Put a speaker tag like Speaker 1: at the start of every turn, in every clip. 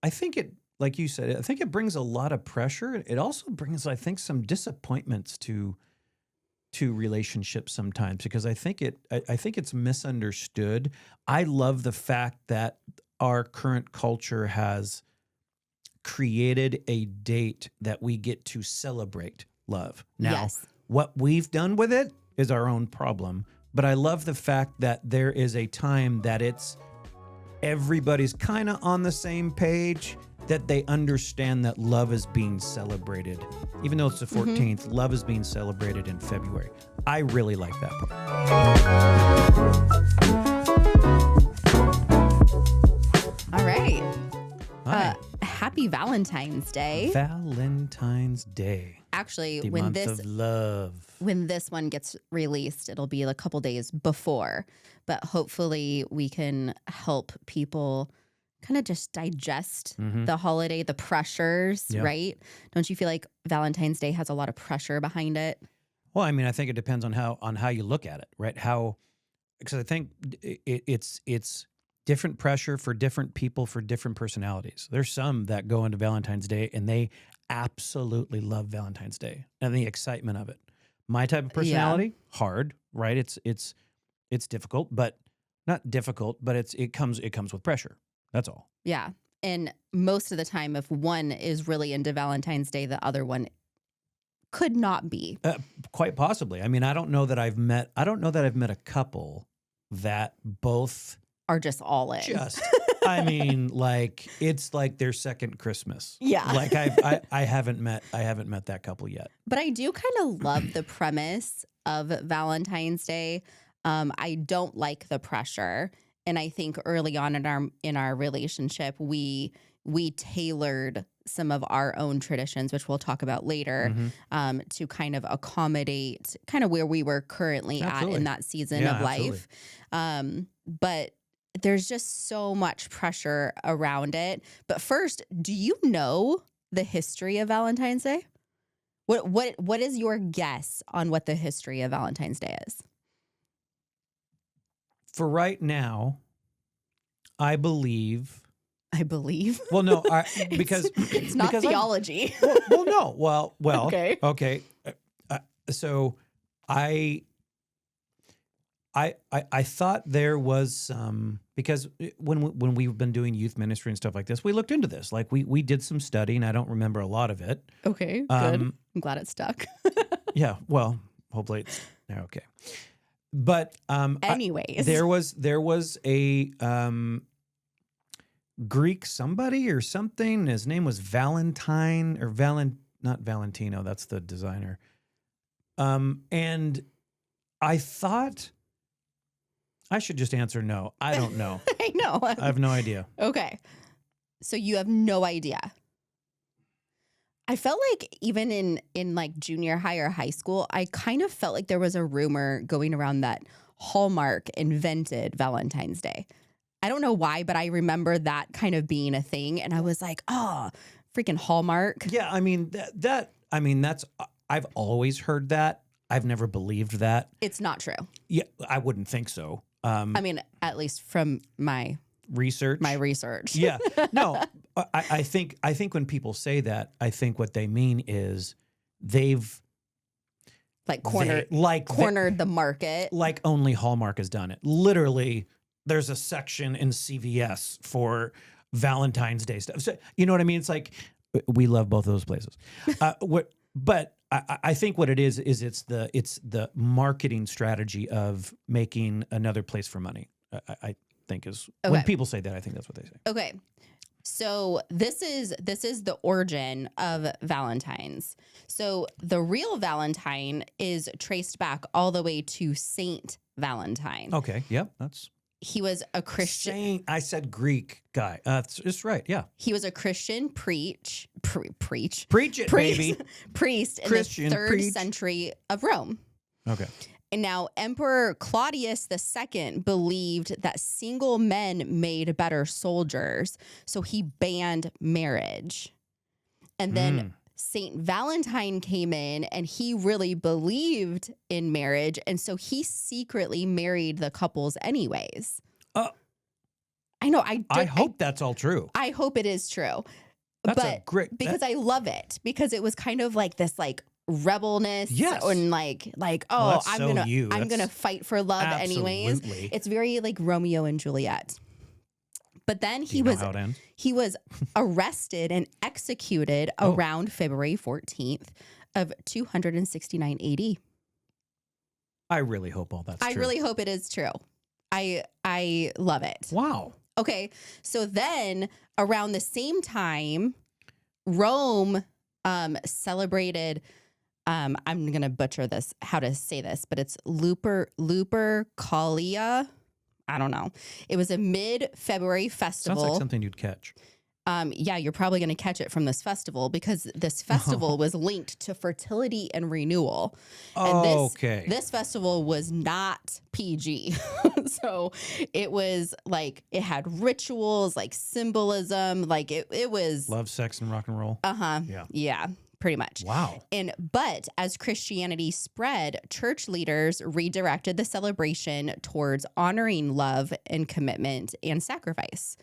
Speaker 1: I think it, like you said, I think it brings a lot of pressure. It also brings, I think, some disappointments to relationships sometimes because I think it's misunderstood. I love the fact that our current culture has created a date that we get to celebrate love. Now,
Speaker 2: Yes.
Speaker 1: what we've done with it is our own problem, but I love the fact that there is a time that everybody's kind of on the same page, that they understand that love is being celebrated. Even though it's the 14th, love is being celebrated in February. I really like that part.
Speaker 2: All right.
Speaker 1: Hi.
Speaker 2: Happy Valentine's Day.
Speaker 1: Valentine's Day.
Speaker 2: Actually,
Speaker 1: The
Speaker 2: when
Speaker 1: month
Speaker 2: this
Speaker 1: of love.
Speaker 2: when this one gets released, it'll be a couple days before, but hopefully we can help people kind of just digest the holiday, the pressures,
Speaker 1: Yeah.
Speaker 2: right? Don't you feel like Valentine's Day has a lot of pressure behind it?
Speaker 1: Well, I mean, I think it depends on how you look at it, right? Because I think it's different pressure for different people for different personalities. There's some that go into Valentine's Day and they absolutely love Valentine's Day and the excitement of it. My type of personality, hard, right? It's difficult, but not difficult, but it comes with pressure. That's all.
Speaker 2: Yeah. And most of the time, if one is really into Valentine's Day, the other one could not be.
Speaker 1: Quite possibly. I mean, I don't know that I've met a couple that both
Speaker 2: Are just all in.
Speaker 1: I mean, like it's like their second Christmas.
Speaker 2: Yeah.
Speaker 1: Like I haven't met that couple yet.
Speaker 2: But I do kind of love the premise of Valentine's Day. I don't like the pressure, and I think early on in our relationship, we tailored some of our own traditions, which we'll talk about later, to kind of accommodate kind of where we were currently at in that season of life. But there's just so much pressure around it. But first, do you know the history of Valentine's Day? What is your guess on what the history of Valentine's Day is?
Speaker 1: For right now, I believe.
Speaker 2: Well,
Speaker 1: no, because
Speaker 2: it's not
Speaker 1: because
Speaker 2: theology.
Speaker 1: no. Well. Okay. So I thought there was some, because when we've been doing youth ministry and stuff like this, we looked into this. Like we did some study, and I don't remember a lot of it.
Speaker 2: Okay, good. I'm glad it stuck.
Speaker 1: Yeah. Well, hopefully it's okay. But
Speaker 2: anyways,
Speaker 1: there was a Greek somebody or something. His name was Valentine or not Valentino. That's the designer. And I thought I should just answer no. I don't know.
Speaker 2: I know.
Speaker 1: I have no idea.
Speaker 2: Okay. So you have no idea. I felt like even in like junior high or high school, I kind of felt like there was a rumor going around that Hallmark invented Valentine's Day. I don't know why, but I remember that kind of being a thing. And I was like, oh, freaking Hallmark.
Speaker 1: Yeah, I mean, that's, I've always heard that. I've never believed that.
Speaker 2: It's not true.
Speaker 1: Yeah, I wouldn't think so.
Speaker 2: I mean, at least from my
Speaker 1: research. Yeah. No, I think when people say that, I think what they mean is they've
Speaker 2: cornered the market.
Speaker 1: Like only Hallmark has done it. Literally, there's a section in CVS for Valentine's Day stuff. So, you know what I mean? It's like we love both of those places. But I think what it is it's the marketing strategy of making another place for money. I think is when people say that, I think that's what they say.
Speaker 2: Okay. So this is the origin of Valentine's. So the real Valentine is traced back all the way to Saint Valentine.
Speaker 1: Okay. Yep.
Speaker 2: He was a Christian.
Speaker 1: Saint, I said Greek guy. It's right. Yeah.
Speaker 2: He was a Christian priest,
Speaker 1: baby.
Speaker 2: Priest in
Speaker 1: Christian
Speaker 2: the 3rd century of Rome.
Speaker 1: Okay.
Speaker 2: And now Emperor Claudius II believed that single men made better soldiers, so he banned marriage. And then Saint Valentine came in and he really believed in marriage, and so he secretly married the couples anyways. I know.
Speaker 1: I hope that's all true.
Speaker 2: I hope it is true.
Speaker 1: That's
Speaker 2: but
Speaker 1: a great
Speaker 2: because I love it, because it was kind of like this like rebelness
Speaker 1: Yes.
Speaker 2: and like
Speaker 1: Well,
Speaker 2: oh
Speaker 1: that's
Speaker 2: I'm
Speaker 1: so
Speaker 2: gonna
Speaker 1: you.
Speaker 2: I'm
Speaker 1: That's
Speaker 2: gonna fight for love anyways.
Speaker 1: absolutely.
Speaker 2: It's very like Romeo and Juliet. But then
Speaker 1: Do you know how it ends?
Speaker 2: he was arrested and executed
Speaker 1: Oh.
Speaker 2: around February 14th of 269 AD.
Speaker 1: I really hope all that's
Speaker 2: I
Speaker 1: true.
Speaker 2: really hope it is true. I love it.
Speaker 1: Wow.
Speaker 2: Okay, so then around the same time, Rome celebrated. I'm gonna butcher this, how to say this, but it's Lupercalia. I don't know. It was a mid-February festival.
Speaker 1: Sounds like something you'd catch.
Speaker 2: Yeah, you're probably going to catch it from this festival because this festival was linked to fertility and renewal. And
Speaker 1: Okay.
Speaker 2: this festival was not PG. So it was like, it had rituals, like symbolism, like it was.
Speaker 1: Love, sex, and rock and roll.
Speaker 2: Uh-huh.
Speaker 1: Yeah.
Speaker 2: Yeah, pretty much.
Speaker 1: Wow.
Speaker 2: But as Christianity spread, church leaders redirected the celebration towards honoring love and commitment and sacrifice.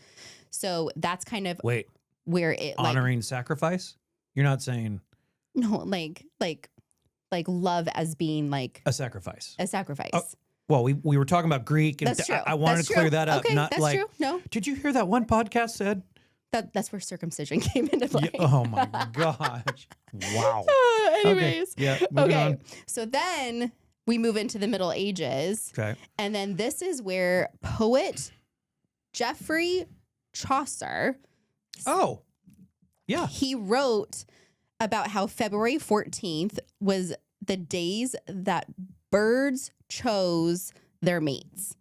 Speaker 2: So that's kind of
Speaker 1: Wait,
Speaker 2: where it
Speaker 1: honoring sacrifice? You're not saying
Speaker 2: like love as being like
Speaker 1: a sacrifice.
Speaker 2: a sacrifice.
Speaker 1: Oh, well, we were talking about Greek, and
Speaker 2: That's true.
Speaker 1: I wanted
Speaker 2: That's
Speaker 1: to clear
Speaker 2: true.
Speaker 1: that up.
Speaker 2: Okay,
Speaker 1: Not
Speaker 2: that's
Speaker 1: like,
Speaker 2: true. No,
Speaker 1: did you hear that one podcast said?
Speaker 2: that's where circumcision came into play.
Speaker 1: Yeah, oh my gosh! Wow.
Speaker 2: Anyways,
Speaker 1: Okay. Yeah. Moving on.
Speaker 2: So then we move into the Middle Ages,
Speaker 1: Okay.
Speaker 2: and then this is where poet Geoffrey Chaucer,
Speaker 1: Oh. Yeah.
Speaker 2: he wrote about how February 14th was the days that birds chose their mates.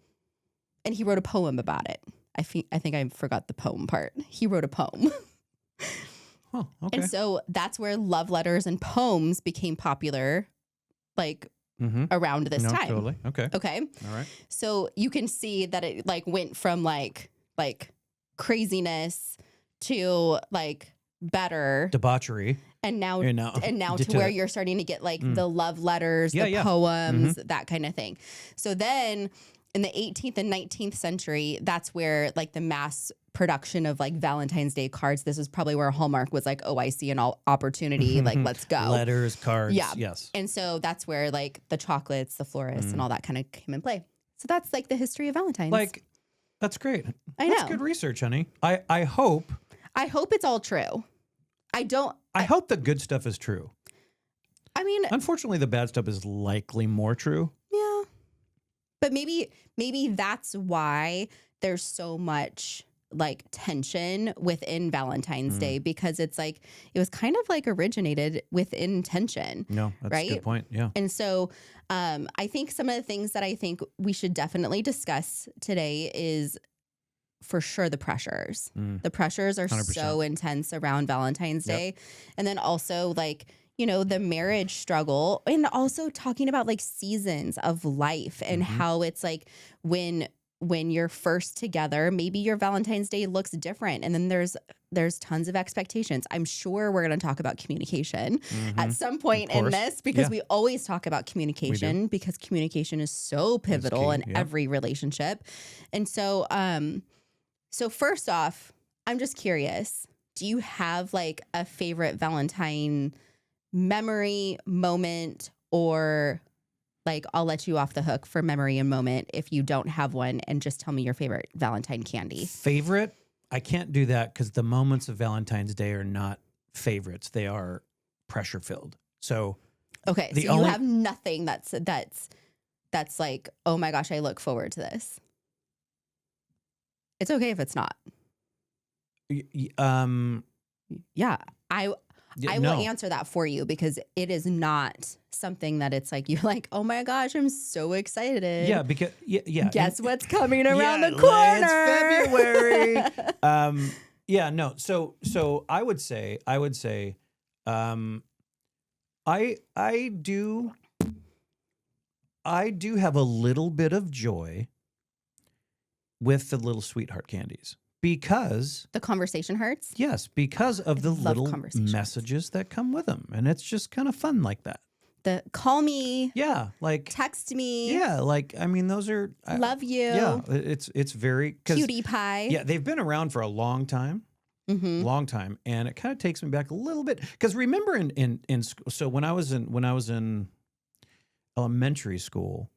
Speaker 2: And he wrote a poem about it. I think I forgot the poem part. He wrote a poem.
Speaker 1: Oh. Okay.
Speaker 2: And so that's where love letters and poems became popular, like around this time.
Speaker 1: Totally. Okay.
Speaker 2: Okay.
Speaker 1: All right.
Speaker 2: So you can see that it like went from like craziness to like better,
Speaker 1: Debauchery.
Speaker 2: and now
Speaker 1: To
Speaker 2: to where you're starting to get like the love letters, the poems, that kind of thing. So then in the 18th and 19th century, that's where like the mass production of like Valentine's Day cards. This is probably where Hallmark was like, oh, I see an opportunity. Like, let's go.
Speaker 1: Letters, cards.
Speaker 2: Yeah.
Speaker 1: Yes.
Speaker 2: And so that's where like the chocolates, the florists, and all that kind of came in play. So that's like the history of Valentine's.
Speaker 1: Like, that's great.
Speaker 2: I
Speaker 1: That's
Speaker 2: know.
Speaker 1: good research, honey. I hope
Speaker 2: it's all true.
Speaker 1: I hope the good stuff is true.
Speaker 2: I mean,
Speaker 1: Unfortunately, the bad stuff is likely more true.
Speaker 2: yeah. But maybe that's why there's so much like tension within Valentine's Day, because it's like it was kind of like originated within tension.
Speaker 1: No, that's a
Speaker 2: Right?
Speaker 1: good point. Yeah.
Speaker 2: And so I think some of the things that I think we should definitely discuss today is for sure the pressures. The pressures are
Speaker 1: 100%.
Speaker 2: so intense around Valentine's Day. And then also like, you know, the marriage struggle, and also talking about like seasons of life and how it's like when you're first together, maybe your Valentine's Day looks different. And then there's tons of expectations. I'm sure we're going to talk about communication at some point in this, because we always talk about communication, because communication is so pivotal in every relationship. And so, so first off, I'm just curious, do you have like a favorite Valentine memory, moment, or like I'll let you off the hook for memory and moment if you don't have one, and just tell me your favorite Valentine candy.
Speaker 1: Favorite? I can't do that because the moments of Valentine's Day are not favorites. They are pressure filled. So
Speaker 2: okay, so you have nothing that's like, oh my gosh, I look forward to this. It's okay if it's not. Yeah, I will answer that for you, because it is not something that it's like you're like, oh my gosh, I'm so excited.
Speaker 1: Yeah, because
Speaker 2: Guess what's coming around the corner?
Speaker 1: It's February. Yeah, no. So I would say, I do have a little bit of joy with the little sweetheart candies, because
Speaker 2: the conversation hurts.
Speaker 1: yes, because of the little
Speaker 2: conversations.
Speaker 1: messages that come with them, and it's just kind of fun like that.
Speaker 2: the call me,
Speaker 1: Yeah, like
Speaker 2: text me,
Speaker 1: yeah, like I mean, those are
Speaker 2: love you,
Speaker 1: yeah. It's very
Speaker 2: cutie pie.
Speaker 1: yeah, they've been around for a
Speaker 2: Mm-hmm.
Speaker 1: long time, and it kind of takes me back a little bit because remember in school. So when I was in elementary school,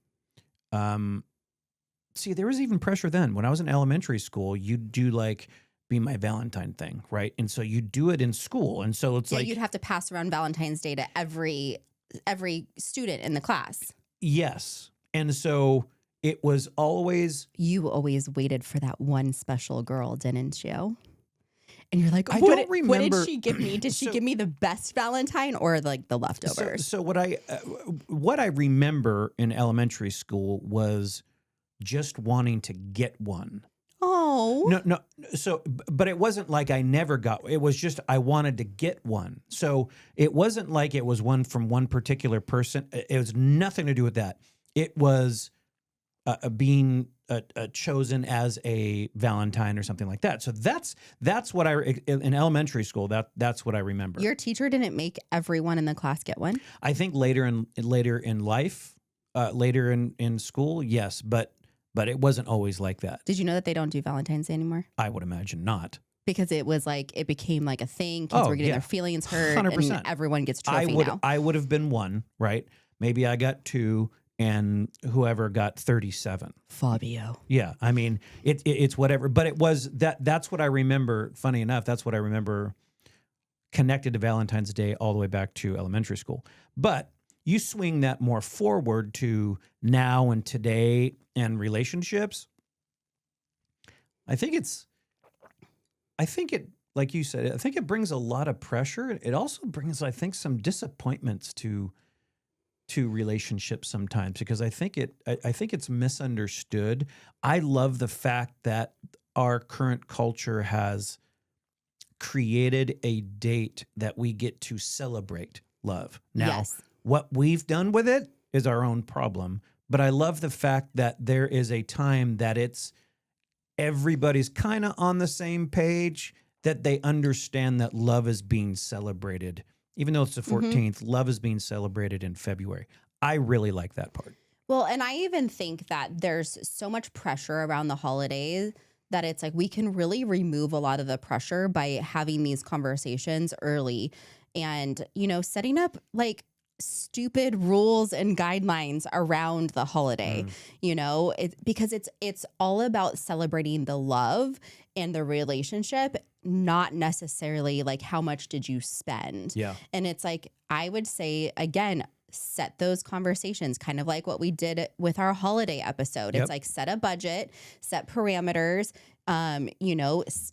Speaker 1: um, see, there was even pressure then. When I was in elementary school, you'd do like be my Valentine thing, right? And so you do it in school, and so it's
Speaker 2: Yeah,
Speaker 1: like
Speaker 2: you'd have to pass around Valentine's Day to every student in the class.
Speaker 1: yes, and so it was always.
Speaker 2: You always waited for that one special girl, didn't you? And you're like,
Speaker 1: I
Speaker 2: what,
Speaker 1: don't
Speaker 2: what did
Speaker 1: remember.
Speaker 2: she give me? Did she
Speaker 1: So-
Speaker 2: give me the best Valentine or like the leftovers?
Speaker 1: So what I remember in elementary school was just wanting to get one.
Speaker 2: Oh,
Speaker 1: No. So, but it wasn't like I never got. It was just I wanted to get one. So it wasn't like it was one from one particular person. It was nothing to do with that. It was being chosen as a Valentine or something like that. So that's what in elementary school. That's what I remember.
Speaker 2: your teacher didn't make everyone in the class get one?
Speaker 1: I think later in life, later in school, yes, but it wasn't always like that.
Speaker 2: Did you know that they don't do Valentine's Day anymore?
Speaker 1: I would imagine not.
Speaker 2: Because it was like, it became like a thing. Kids were getting their feelings hurt
Speaker 1: 100%.
Speaker 2: and everyone gets a trophy now.
Speaker 1: I would have been one, right? Maybe I got two and whoever got 37.
Speaker 2: Fabio.
Speaker 1: Yeah. I mean, it's whatever, but it was that's what I remember. Funny enough, that's what I remember connected to Valentine's Day all the way back to elementary school. But you swing that more forward to now and today and relationships. I think it, like you said, I think it brings a lot of pressure. It also brings, I think, some disappointments to relationships sometimes because I think it's misunderstood. I love the fact that our current culture has created a date that we get to celebrate love. Now,
Speaker 2: Yes.
Speaker 1: what we've done with it is our own problem, but I love the fact that there is a time that everybody's kind of on the same page, that they understand that love is being celebrated. Even though it's the 14th, love is being celebrated in February. I really like that part.
Speaker 2: Well, and I even think that there's so much pressure around the holidays that it's like we can really remove a lot of the pressure by having these conversations early and, setting up like stupid rules and guidelines around the holiday, because it's all about celebrating the love and the relationship, not necessarily like how much did you spend.
Speaker 1: Yeah.
Speaker 2: And it's like, I would say again, set those conversations, kind of like what we did with our holiday episode.
Speaker 1: Yep.
Speaker 2: It's like set a budget, set parameters,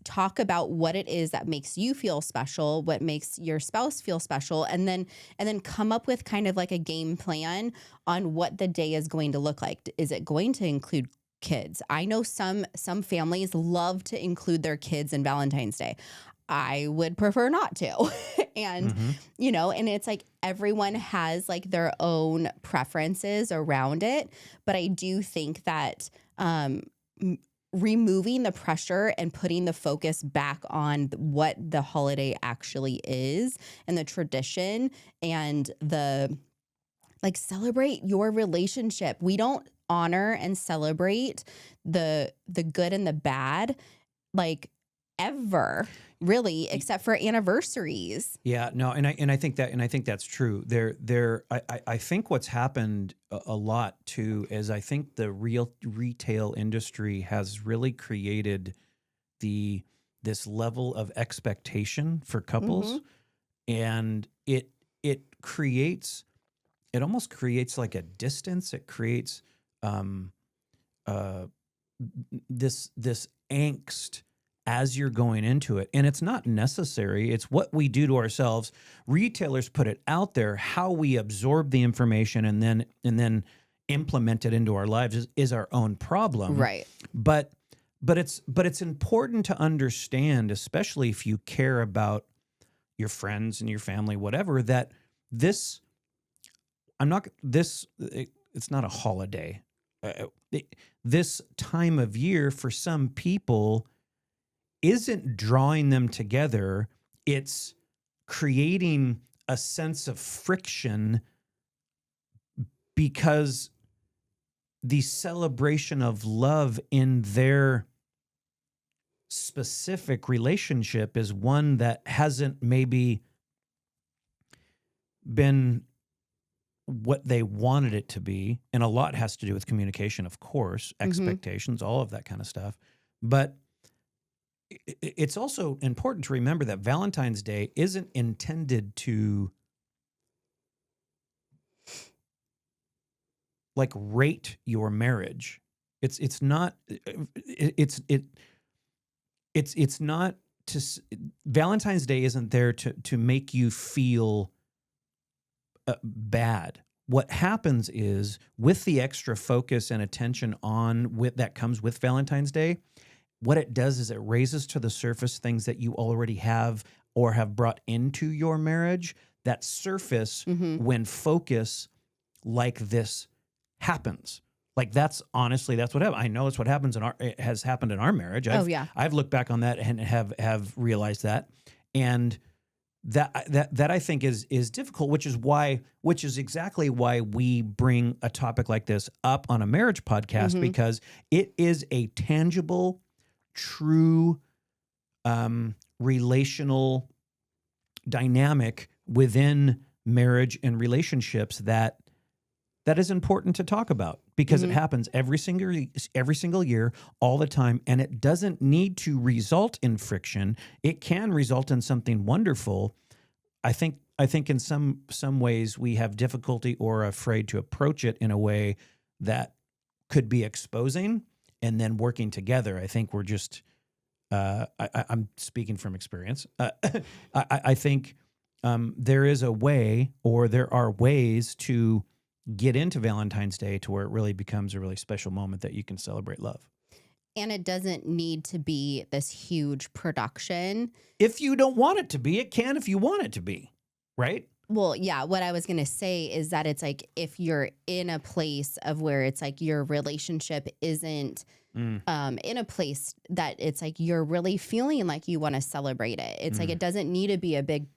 Speaker 2: talk about what it is that makes you feel special, what makes your spouse feel special, and then come up with kind of like a game plan on what the day is going to look like. Is it going to include kids? I know some families love to include their kids in Valentine's Day. I would prefer not to. And, and it's like everyone has like their own preferences around it. But I do think that removing the pressure and putting the focus back on what the holiday actually is and the tradition and the like celebrate your relationship. We don't honor and celebrate the good and the bad like ever, really, except for anniversaries.
Speaker 1: Yeah, no, and I think that's true. I think what's happened a lot too is I think the real retail industry has really created this level of expectation for couples, and it almost creates like a distance. It creates this angst as you're going into it. And it's not necessary. It's what we do to ourselves. Retailers put it out there. How we absorb the information and then implement it into our lives is our own problem.
Speaker 2: Right.
Speaker 1: But it's important to understand, especially if you care about your friends and your family, whatever, that it's not a holiday. This time of year for some people isn't drawing them together. It's creating a sense of friction because the celebration of love in their specific relationship is one that hasn't maybe been what they wanted it to be. And a lot has to do with communication, of course, expectations, all of that kind of stuff. But it's also important to remember that Valentine's Day isn't intended to like rate your marriage. It's not it's not to Valentine's Day isn't there to make you feel bad. What happens is with the extra focus and attention on with that comes with Valentine's Day, what it does is it raises to the surface things that you already have or have brought into your marriage that surface when focus like this happens. Like that's honestly, that's what happens. I know it's what happens it has happened in our marriage. I've looked back on that and have realized that. And that I think is difficult, which is exactly why we bring a topic like this up on a marriage podcast, because it is a tangible, true, relational dynamic within marriage and relationships that is important to talk about, because it happens every single year, all the time, and it doesn't need to result in friction. It can result in something wonderful. I think in some ways we have difficulty or are afraid to approach it in a way that could be exposing and then working together. I think we're just I'm speaking from experience. I think there is a way, or there are ways to get into Valentine's Day to where it really becomes a really special moment that you can celebrate love.
Speaker 2: And it doesn't need to be this huge production.
Speaker 1: If you don't want it to be, it can if you want it to be, right?
Speaker 2: Well, yeah, what I was going to say is that it's like if you're in a place of where it's like your relationship isn't in a place that it's like you're really feeling like you want to celebrate it. It's like it doesn't need to be a big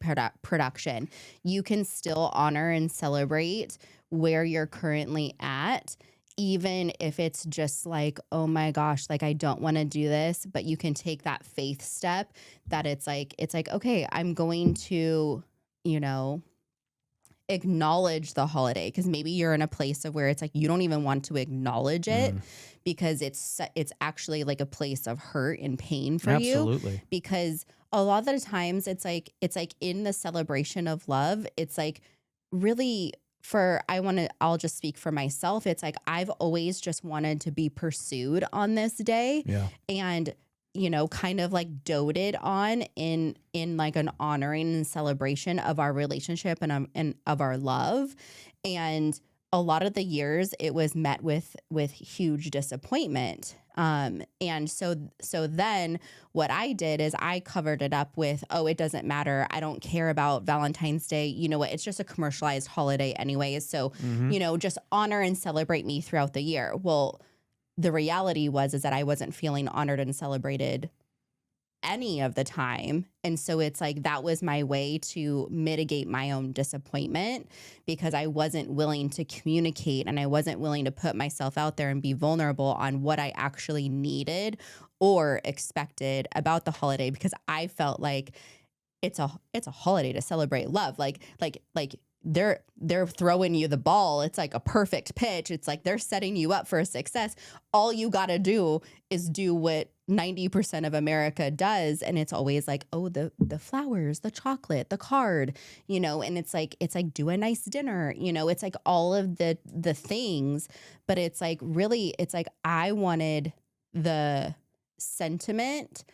Speaker 2: production. You can still honor and celebrate where you're currently at, even if it's just like, oh my gosh, like I don't want to do this, but you can take that faith step that it's like, okay, I'm going to, acknowledge the holiday, because maybe you're in a place of where it's like you don't even want to acknowledge it because it's actually like a place of hurt and pain for you.
Speaker 1: Absolutely.
Speaker 2: Because a lot of the times it's like in the celebration of love, it's like really I'll just speak for myself. It's like I've always just wanted to be pursued on this day.
Speaker 1: Yeah.
Speaker 2: And kind of like doted on in like an honoring and celebration of our relationship and of our love. And a lot of the years it was met with huge disappointment. And so then what I did is I covered it up with, oh, it doesn't matter. I don't care about Valentine's Day. You know what? It's just a commercialized holiday anyways. So, just honor and celebrate me throughout the year. Well, the reality is that I wasn't feeling honored and celebrated any of the time. And so it's like that was my way to mitigate my own disappointment, because I wasn't willing to communicate and I wasn't willing to put myself out there and be vulnerable on what I actually needed or expected about the holiday, because I felt like it's a holiday to celebrate love. Like they're throwing you the ball. It's like a perfect pitch. It's like they're setting you up for a success. All you got to do is do what 90% of America does. And it's always like, oh, the flowers, the chocolate, the card, and it's like do a nice dinner, it's like all of the things, but it's like, really, it's like, I wanted the sentiment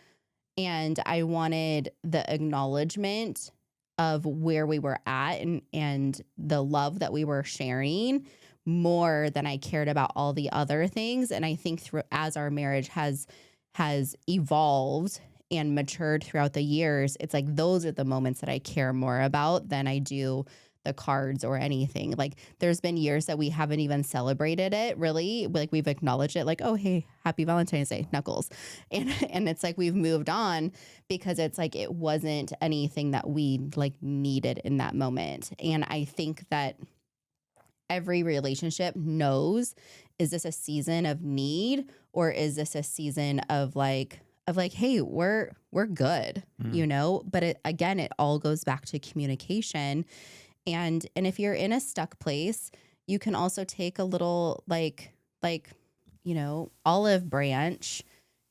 Speaker 2: and I wanted the acknowledgement of where we were at and the love that we were sharing more than I cared about all the other things. And I think as our marriage has evolved and matured throughout the years, it's like those are the moments that I care more about than I do the cards or anything. Like there's been years that we haven't even celebrated it really. Like we've acknowledged it, like, oh, hey, happy Valentine's Day, Knuckles. And it's like we've moved on because it's like it wasn't anything that we like needed in that moment. And I think that every relationship knows, is this a season of need or is this a season of hey, we're good,
Speaker 1: Mm.
Speaker 2: But again, it all goes back to communication. And if you're in a stuck place, you can also take a little olive branch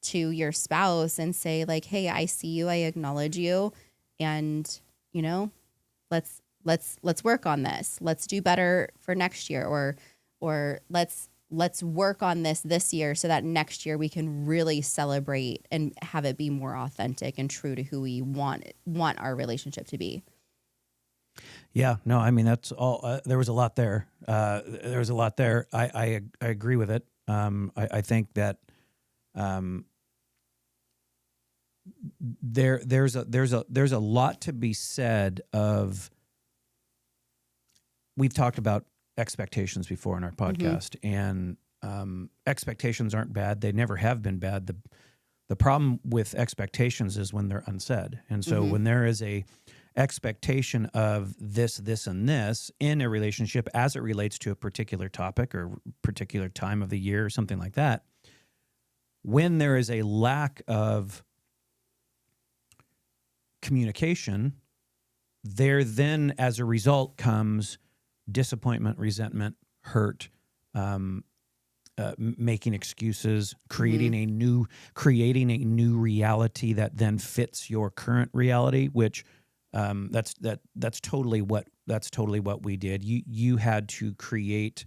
Speaker 2: to your spouse and say like, hey, I see you, I acknowledge you, and let's work on this. Let's do better for next year, or let's work on this year so that next year we can really celebrate and have it be more authentic and true to who we want our relationship to be.
Speaker 1: Yeah, no, I mean that's all. There was a lot there. There was a lot there. I agree with it. I think that there's a lot to be said of. We've talked about expectations before in our podcast, and expectations aren't bad. They never have been bad. The problem with expectations is when they're unsaid, and so when there is a expectation of this, and this in a relationship as it relates to a particular topic or particular time of the year or something like that, when there is a lack of communication, there then as a result comes disappointment, resentment, hurt, making excuses, creating a new reality that then fits your current reality, which that's totally what we did. You had to create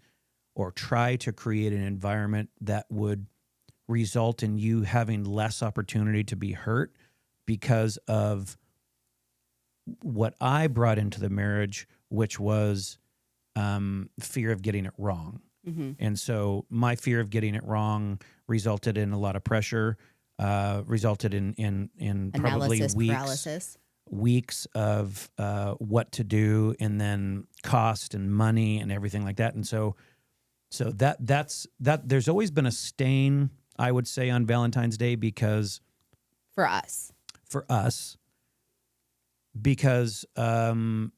Speaker 1: or try to create an environment that would result in you having less opportunity to be hurt because of what I brought into the marriage, which was fear of getting it wrong. And so my fear of getting it wrong resulted in a lot of pressure, resulted in probably
Speaker 2: Analysis paralysis.
Speaker 1: Weeks of what to do, and then cost and money and everything like that. And so that's there's always been a stain, I would say, on Valentine's Day because
Speaker 2: for us,
Speaker 1: because I've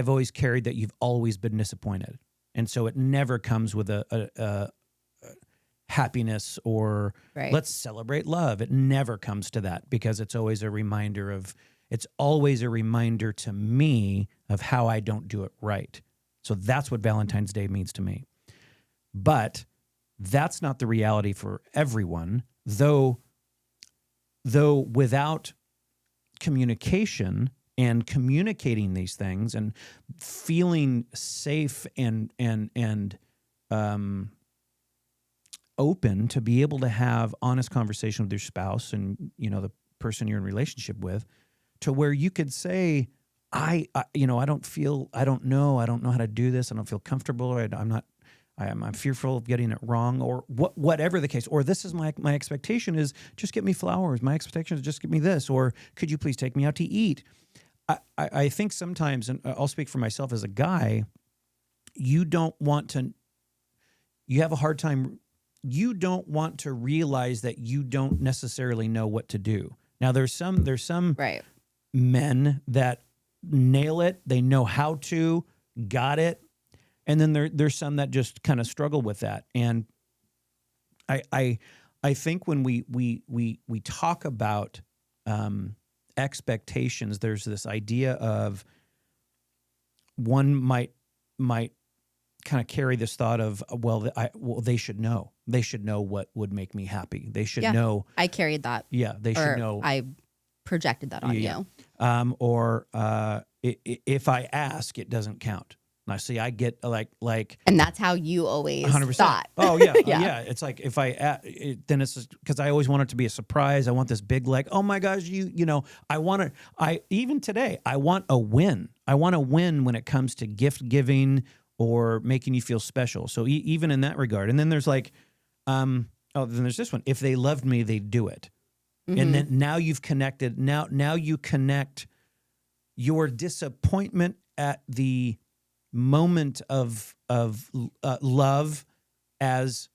Speaker 1: always carried that you've always been disappointed. And so it never comes with a happiness or let's celebrate love. It never comes to that because it's always a reminder to me of how I don't do it right. So that's what Valentine's Day means to me. But that's not the reality for everyone, though without communication and communicating these things and feeling safe and open to be able to have honest conversation with your spouse and the person you're in relationship with, to where you could say, I don't know how to do this. I don't feel comfortable. Or I'm fearful of getting it wrong, or whatever the case. Or this is my expectation is just get me flowers. My expectation is just get me this. Or could you please take me out to eat? I think sometimes, and I'll speak for myself as a guy, you have a hard time. You don't want to realize that you don't necessarily know what to do. Now there's some men that nail it. They know how to, got it. And then there's some that just kind of struggle with that. And I think when we talk about expectations, there's this idea of one might kind of carry this thought of, they should know. They should know what would make me happy. They should know.
Speaker 2: I carried that.
Speaker 1: Yeah, they should know.
Speaker 2: I projected that on you.
Speaker 1: Or if I ask, it doesn't count. And I see, I get like,
Speaker 2: and that's how you always
Speaker 1: 100%.
Speaker 2: Thought.
Speaker 1: Oh yeah, yeah. It's like if then it's because I always want it to be a surprise. I want this big oh my gosh, I want it. Even today, I want a win. I want to win when it comes to gift giving or making you feel special. So even in that regard, and then there's then there's this one. If they loved me, they'd do it. And then now you've connected. Now you connect your disappointment at the moment of love as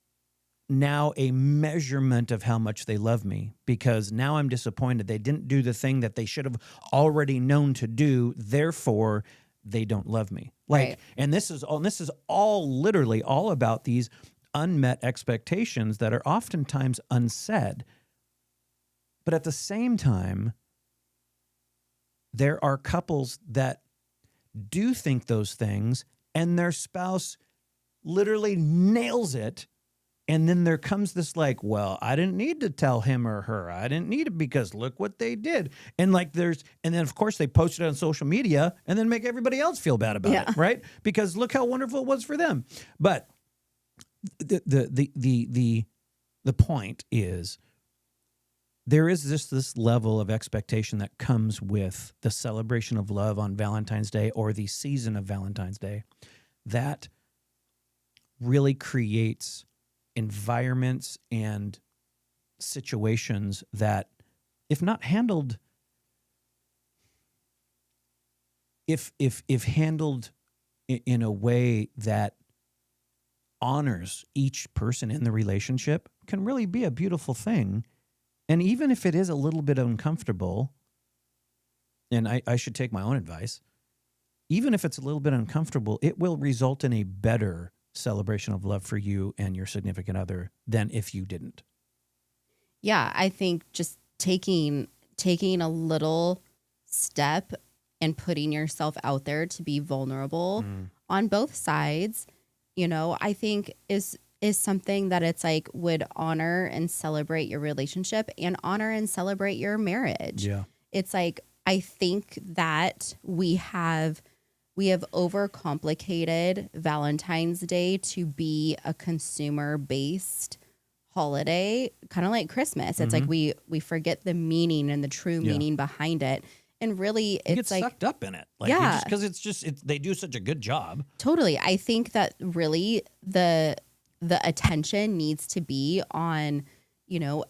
Speaker 1: now a measurement of how much they love me, because now I'm disappointed. They didn't do the thing that they should have already known to do. Therefore, they don't love me. Like,
Speaker 2: Right.
Speaker 1: and this is all literally all about these unmet expectations that are oftentimes unsaid. But at the same time, there are couples that do think those things and their spouse literally nails it. And then there comes this like, well, I didn't need to tell him or her. I didn't need it because look what they did. And like and then of course they post it on social media and then make everybody else feel bad about
Speaker 2: Yeah.
Speaker 1: it, right? Because look how wonderful it was for them. But the point is there is this level of expectation that comes with the celebration of love on Valentine's Day or the season of Valentine's Day that really creates environments and situations that, if not handled, if handled in a way that honors each person in the relationship, can really be a beautiful thing. And even if it is a little bit uncomfortable, and I should take my own advice, even if it's a little bit uncomfortable, it will result in a better celebration of love for you and your significant other than if you didn't.
Speaker 2: Yeah, I think just taking a little step and putting yourself out there to be vulnerable on both sides, I think is something that it's like would honor and celebrate your relationship and honor and celebrate your marriage.
Speaker 1: Yeah.
Speaker 2: It's like, I think that we have overcomplicated Valentine's Day to be a consumer-based holiday, kind of like Christmas. It's like we forget the meaning and the true meaning behind it. And really,
Speaker 1: You
Speaker 2: it's
Speaker 1: get
Speaker 2: like,
Speaker 1: sucked up in it. Like,
Speaker 2: Yeah.
Speaker 1: because they do such a good job.
Speaker 2: totally. I think that really the attention needs to be on,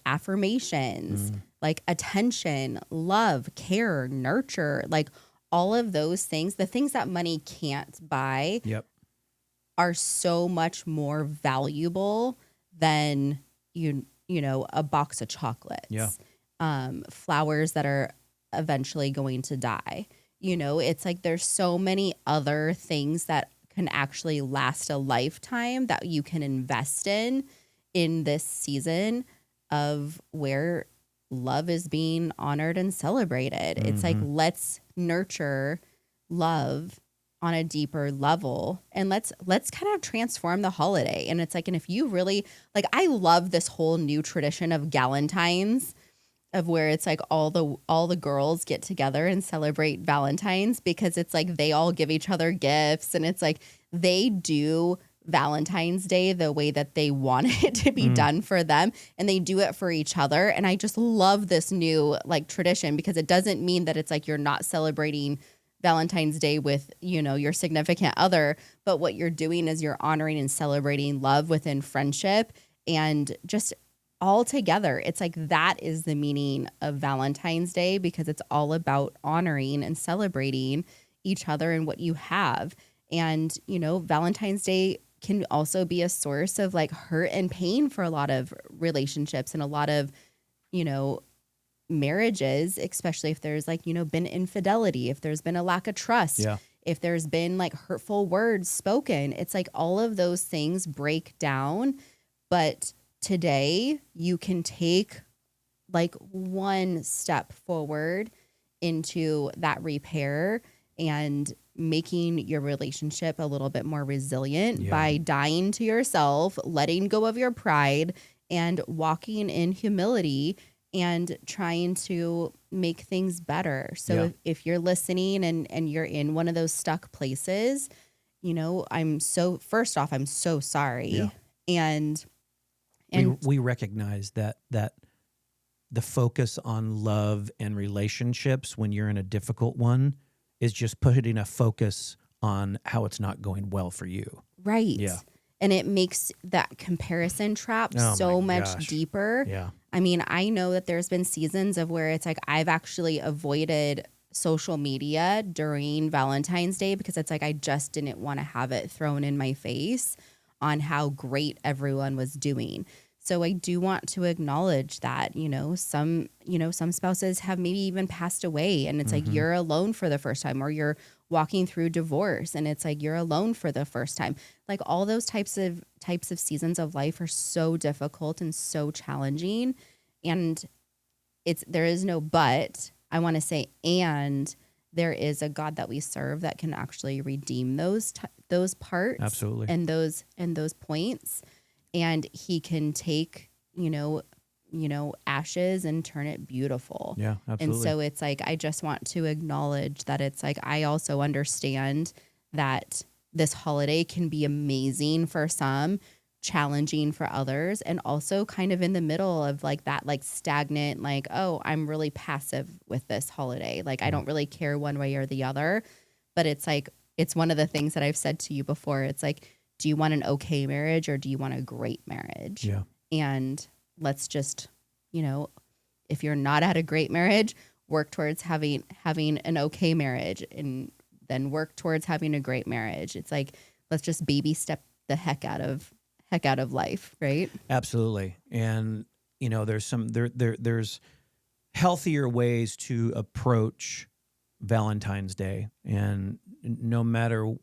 Speaker 2: affirmations, like attention, love, care, nurture, like all of those things, the things that money can't buy
Speaker 1: Yep.
Speaker 2: are so much more valuable than a box of chocolates.
Speaker 1: Yeah.
Speaker 2: Flowers that are eventually going to die. It's like there's so many other things that can actually last a lifetime that you can invest in this season of where love is being honored and celebrated. It's like, let's nurture love on a deeper level and let's kind of transform the holiday. And it's like, and if you really like, I love this whole new tradition of Galentines, of where it's like all the girls get together and celebrate Valentine's, because it's like they all give each other gifts and it's like they do Valentine's Day the way that they want it to be done for them, and they do it for each other. And I just love this new like tradition, because it doesn't mean that it's like you're not celebrating Valentine's Day with, your significant other, but what you're doing is you're honoring and celebrating love within friendship and just all together. It's like that is the meaning of Valentine's Day, because it's all about honoring and celebrating each other and what you have. And, Valentine's Day can also be a source of like hurt and pain for a lot of relationships and a lot of, marriages, especially if there's like, been infidelity, if there's been a lack of trust, if there's been like hurtful words spoken. It's like all of those things break down. But today you can take like one step forward into that repair and making your relationship a little bit more resilient by dying to yourself, letting go of your pride, and walking in humility and trying to make things better. So if you're listening and you're in one of those stuck places, first off, I'm so sorry. And
Speaker 1: we recognize that the focus on love and relationships when you're in a difficult one is just putting a focus on how it's not going well for you.
Speaker 2: Right.
Speaker 1: Yeah.
Speaker 2: And it makes that comparison trap so much deeper.
Speaker 1: Yeah.
Speaker 2: I mean, I know that there's been seasons of where it's like I've actually avoided social media during Valentine's Day, because it's like I just didn't want to have it thrown in my face on how great everyone was doing. So I do want to acknowledge that, some spouses have maybe even passed away, and it's like
Speaker 1: Mm-hmm.
Speaker 2: you're alone for the first time, or you're walking through divorce and it's like you're alone for the first time. Like all those types of seasons of life are so difficult and so challenging. And there is no but. I want to say, and there is a God that we serve that can actually redeem those parts
Speaker 1: Absolutely.
Speaker 2: and those points, and He can take ashes and turn it beautiful.
Speaker 1: Yeah,
Speaker 2: And
Speaker 1: absolutely.
Speaker 2: so it's like I just want to acknowledge that it's like I also understand that this holiday can be amazing for some, challenging for others, and also kind of in the middle of like that, like stagnant, like, oh, I'm really passive with this holiday. Like I
Speaker 1: Yeah.
Speaker 2: don't really care one way or the other. But it's like, it's one of the things that I've said to you before. It's like, do you want an okay marriage or do you want a great marriage?
Speaker 1: Yeah.
Speaker 2: And let's just, if you're not at a great marriage, work towards having an okay marriage, and then work towards having a great marriage. It's like, let's just baby step the heck out of life, right?
Speaker 1: Absolutely. And there's healthier ways to approach Valentine's Day, and no matter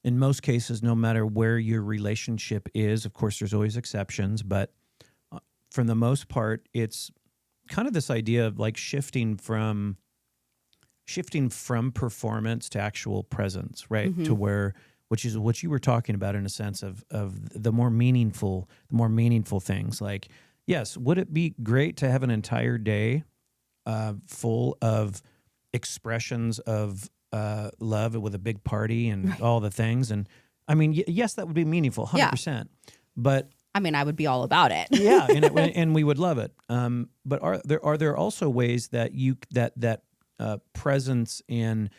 Speaker 1: in most cases, no matter where your relationship is, of course there's always exceptions, but for the most part it's kind of this idea of like shifting from performance to actual presence, right?
Speaker 2: Mm-hmm.
Speaker 1: To where, which is what you were talking about in a sense of the more meaningful things. Like, yes, would it be great to have an entire day full of expressions of love with a big party and
Speaker 2: Right.
Speaker 1: all the things? And I mean, yes, that would be meaningful, 100%. But
Speaker 2: I mean, I would be all about it.
Speaker 1: yeah, and we would love it. But are there also ways that that presence in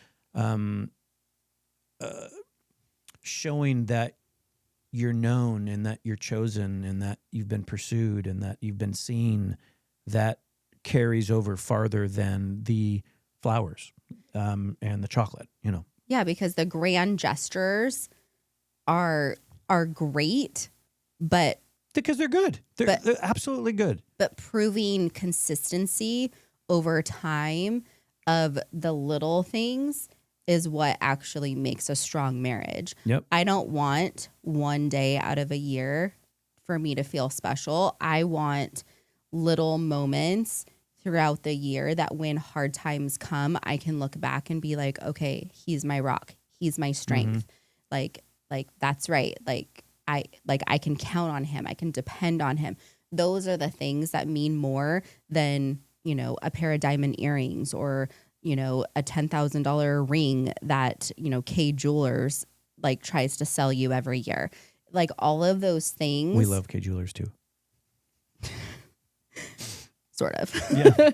Speaker 1: showing that you're known and that you're chosen and that you've been pursued and that you've been seen, that carries over farther than the flowers and the chocolate,
Speaker 2: Yeah, because the grand gestures are great, but
Speaker 1: because they're good. They're absolutely good.
Speaker 2: but proving consistency over time of the little things is what actually makes a strong marriage.
Speaker 1: Yep.
Speaker 2: I don't want one day out of a year for me to feel special. I want little moments throughout the year that when hard times come, I can look back and be like, okay, he's my rock. He's my strength. Like that's right. Like I can count on him. I can depend on him. Those are the things that mean more than, a pair of diamond earrings or, a $10,000 ring that, K Jewelers like tries to sell you every year. Like all of those things.
Speaker 1: We love K Jewelers too.
Speaker 2: Sort of.
Speaker 1: Yeah.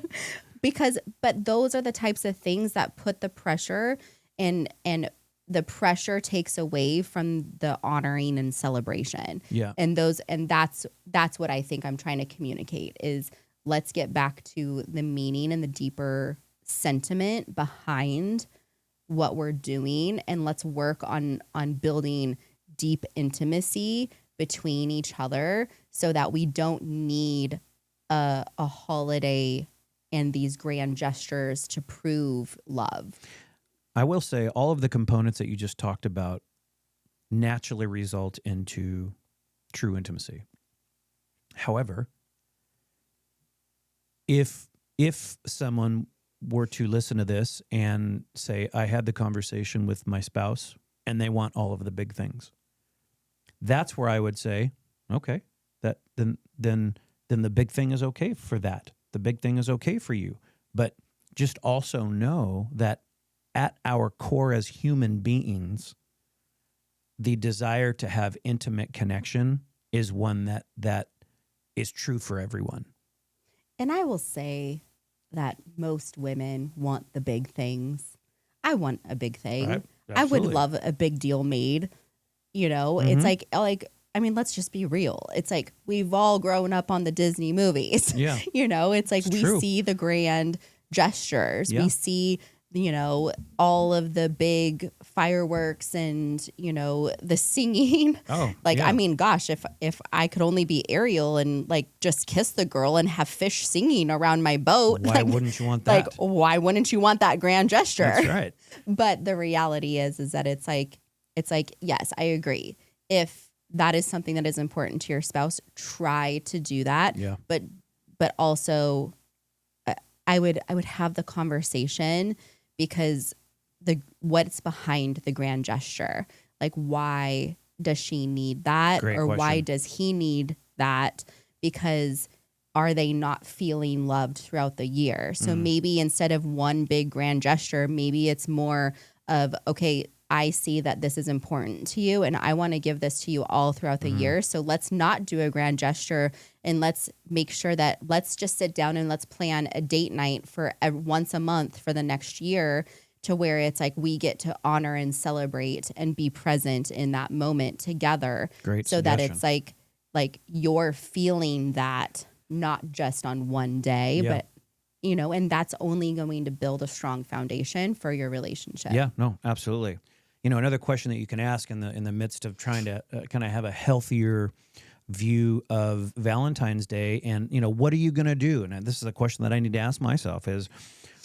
Speaker 2: But those are the types of things that put the pressure, and the pressure takes away from the honoring and celebration.
Speaker 1: Yeah.
Speaker 2: And that's what I think I'm trying to communicate is let's get back to the meaning and the deeper sentiment behind what we're doing, and let's work on building deep intimacy between each other so that we don't need a holiday and these grand gestures to prove love.
Speaker 1: I will say all of the components that you just talked about naturally result into true intimacy. However, if someone were to listen to this and say, I had the conversation with my spouse and they want all of the big things, that's where I would say, okay, that then the big thing is okay for that. The big thing is okay for you. But just also know that at our core as human beings, the desire to have intimate connection is one that is true for everyone.
Speaker 2: And I will say that most women want the big things. I want a big thing.
Speaker 1: Right?
Speaker 2: I would
Speaker 1: Absolutely.
Speaker 2: love a big deal made. It's like I mean, let's just be real. It's like we've all grown up on the Disney movies.
Speaker 1: Yeah.
Speaker 2: It's like
Speaker 1: It's
Speaker 2: we
Speaker 1: true.
Speaker 2: see the grand gestures.
Speaker 1: Yeah.
Speaker 2: We see all of the big fireworks and, the singing.
Speaker 1: Oh,
Speaker 2: Like,
Speaker 1: yeah.
Speaker 2: I mean, gosh, if I could only be Ariel and like just kiss the girl and have fish singing around my boat,
Speaker 1: Why
Speaker 2: like,
Speaker 1: wouldn't you want
Speaker 2: like,
Speaker 1: that?
Speaker 2: why wouldn't you want that grand gesture?
Speaker 1: That's right.
Speaker 2: But the reality is that it's like, yes, I agree. If that is something that is important to your spouse, try to do that.
Speaker 1: Yeah.
Speaker 2: But also, I would have the conversation, because what's behind the grand gesture? Like, why does she need that?
Speaker 1: Great
Speaker 2: Or why
Speaker 1: question.
Speaker 2: does he need that? Because are they not feeling loved throughout the year? So maybe instead of one big grand gesture, maybe it's more of, okay, I see that this is important to you and I want to give this to you all throughout the year. So let's not do a grand gesture, and let's make sure that let's just sit down and let's plan a date night for once a month for the next year, to where it's like we get to honor and celebrate and be present in that moment together.
Speaker 1: Great
Speaker 2: So that
Speaker 1: suggestion.
Speaker 2: it's like you're feeling that not just on one day,
Speaker 1: Yeah.
Speaker 2: but and that's only going to build a strong foundation for your relationship.
Speaker 1: Yeah, no, absolutely. Another question that you can ask in the midst of trying to kind of have a healthier view of Valentine's Day, and what are you going to do? And this is a question that I need to ask myself: is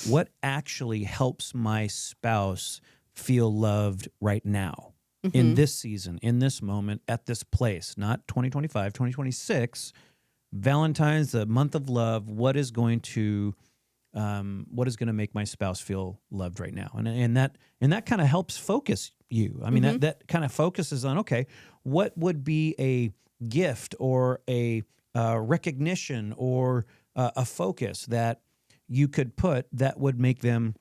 Speaker 1: what actually helps my spouse feel loved right now, in this season, in this moment, at this place? Not 2025, 2026. Valentine's, the month of love. What is going to make my spouse feel loved right now? And that kind of helps focus you. I mean, that kind of focuses on, okay, what would be a gift or a recognition or a focus that you could put that would make them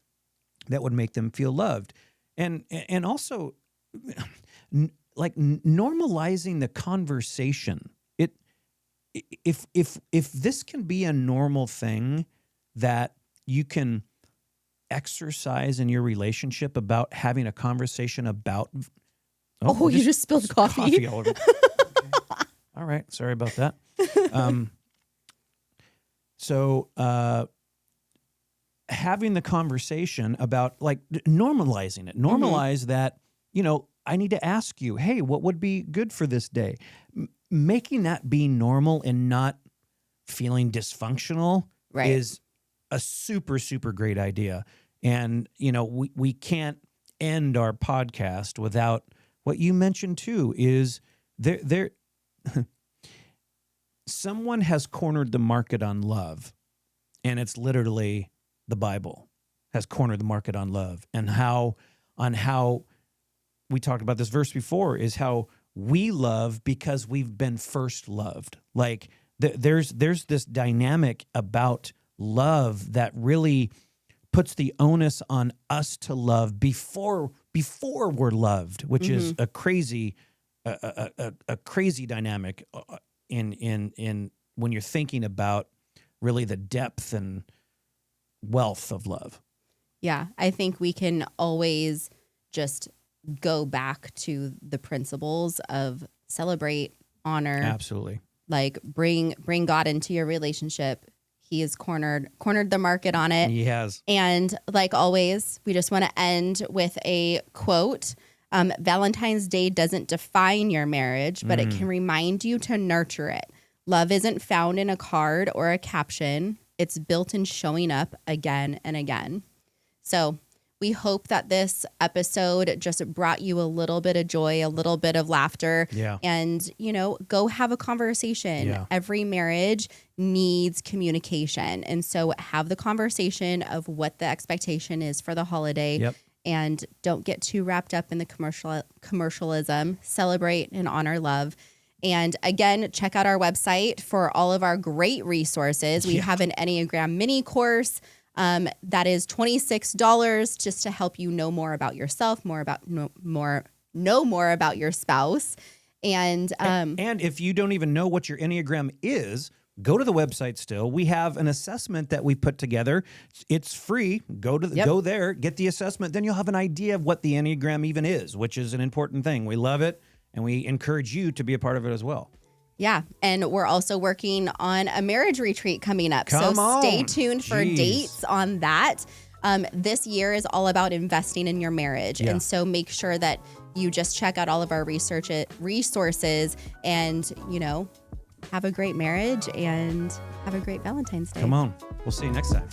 Speaker 1: feel loved, and also like normalizing the conversation. If this can be a normal thing that you can exercise in your relationship, about having a conversation about.
Speaker 2: Oh, you just spilled coffee.
Speaker 1: All over. Okay. All right, sorry about that. So having the conversation about, like, normalizing it, normalize that. I need to ask you, hey, what would be good for this day? Making that be normal and not feeling dysfunctional
Speaker 2: Right.
Speaker 1: is a super, super great idea. And, we can't end our podcast without what you mentioned too, is there someone has cornered the market on love, and it's literally the Bible has cornered the market on love, and how we talked about this verse before, is how we love because we've been first loved. Like there's this dynamic about love that really puts the onus on us to love before we're loved, which is a crazy dynamic in when you're thinking about really the depth and wealth of love.
Speaker 2: Yeah, I think we can always just go back to the principles of celebrate, honor,
Speaker 1: Absolutely.
Speaker 2: like bring God into your relationship. He has cornered the market on it.
Speaker 1: He has.
Speaker 2: And like always, we just want to end with a quote. Valentine's Day doesn't define your marriage, but it can remind you to nurture it. Love isn't found in a card or a caption. It's built in showing up again and again. So we hope that this episode just brought you a little bit of joy, a little bit of laughter.
Speaker 1: Yeah.
Speaker 2: And, go have a conversation.
Speaker 1: Yeah.
Speaker 2: Every marriage needs communication. And so have the conversation of what the expectation is for the holiday.
Speaker 1: Yep.
Speaker 2: And don't get too wrapped up in the commercialism. Celebrate and honor love. And again, check out our website for all of our great resources. We have an Enneagram mini course that is $26 just to help you know more about yourself, know more about your spouse. And
Speaker 1: if you don't even know what your Enneagram is, go to the website still. We have an assessment that we put together. It's free. Go there, get the assessment. Then you'll have an idea of what the Enneagram even is, which is an important thing. We love it, and we encourage you to be a part of it as well.
Speaker 2: Yeah. And we're also working on a marriage retreat coming up.
Speaker 1: Come
Speaker 2: so
Speaker 1: on.
Speaker 2: stay tuned for
Speaker 1: Jeez.
Speaker 2: dates on that. This year is all about investing in your marriage.
Speaker 1: Yeah.
Speaker 2: And so make sure that you just check out all of our resources and, have a great marriage and have a great Valentine's Day.
Speaker 1: Come on. We'll see you next time.